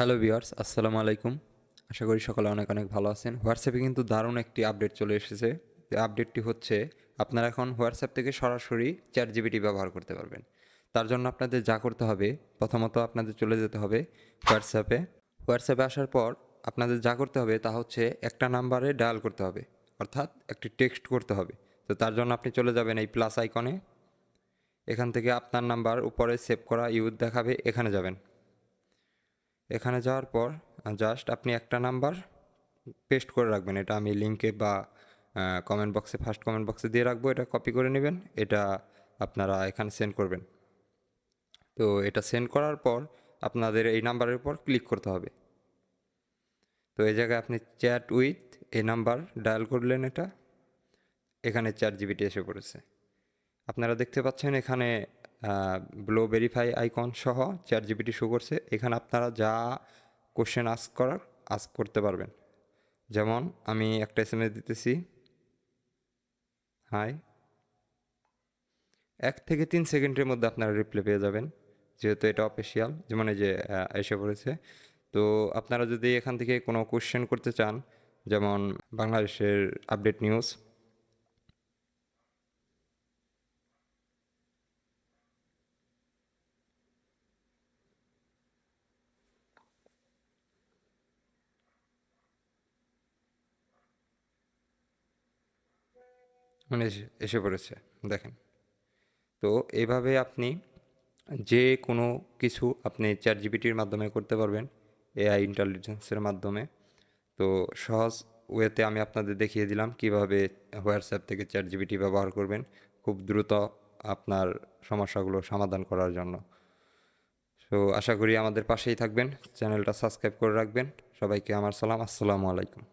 Hello viewers, আসসালামু আলাইকুম। আশা করি সকলে অনেক অনেক ভালো আছেন। হোয়াটসঅ্যাপে কিন্তু দারুণ একটি আপডেট চলে এসেছে। যে আপডেটটি হচ্ছে আপনারা এখন হোয়াটসঅ্যাপ থেকে সরাসরি চ্যাটজিপিটি ব্যবহার করতে পারবেন। তার জন্য আপনাদের যা করতে হবে, প্রথমত আপনাদের চলে যেতে হবে হোয়াটসঅ্যাপে। হোয়াটসঅ্যাপে আসার পর আপনাদের যা করতে হবে তা হচ্ছে একটা নাম্বারে ডায়াল করতে হবে, অর্থাৎ একটি টেক্সট করতে হবে। তো তার জন্য আপনি চলে যাবেন এই প্লাস আইকনে। এখান থেকে আপনার নাম্বার উপরে সেভ করা ইউথ দেখাবে, এখানে যাবেন। এখানে যাওয়ার পর জাস্ট আপনি একটা নাম্বার পেস্ট করে রাখবেন। এটা আমি লিঙ্কে বা কমেন্ট বক্সে, ফার্স্ট কমেন্ট বক্সে দিয়ে রাখবো। এটা কপি করে নেবেন, এটা আপনারা এখানে সেন্ড করবেন। তো এটা সেন্ড করার পর আপনাদের এই নাম্বারের উপর ক্লিক করতে হবে। তো এই জায়গায় আপনি চ্যাট উইথ এই নাম্বার ডায়াল করলেন, এখানে চ্যাট জিপিটি এসে পড়েছে। আপনারা দেখতে পাচ্ছেন এখানে ব্লো ভেরিফাই আইকন সহ চ্যাট জিপিটি শো করছে। এখানে আপনারা যা কোশ্চেন আস্ক করতে পারবেন। যেমন আমি একটা এসএমএস দিতেছি, হাই। 1 থেকে 3 সেকেন্ডের মধ্যে আপনারা রিপ্লাই পেয়ে যাবেন, যেহেতু এটা অফিসিয়াল। যেমন এই যে এসে পড়েছে। তো আপনারা যদি এখান থেকে কোনো কোশ্চেন করতে চান, যেমন বাংলাদেশের আপডেট নিউজ, মানে এসে পড়েছে, দেখেন। তো এইভাবে আপনি যে কোনো কিছু আপনি চ্যাট জিপিটির মাধ্যমে করতে পারবেন, এআই ইন্টেলিজেন্সের মাধ্যমে। তো সহজ ওয়েতে আমি আপনাদের দেখিয়ে দিলাম কিভাবে হোয়াটসঅ্যাপ থেকে চ্যাট জিপিটি ব্যবহার করবেন খুব দ্রুত আপনার সমস্যাগুলো সমাধান করার জন্য। তো আশা করি আমাদের পাশেই থাকবেন, চ্যানেলটা সাবস্ক্রাইব করে রাখবেন। সবাইকে আমার সালাম, আসসালামু আলাইকুম।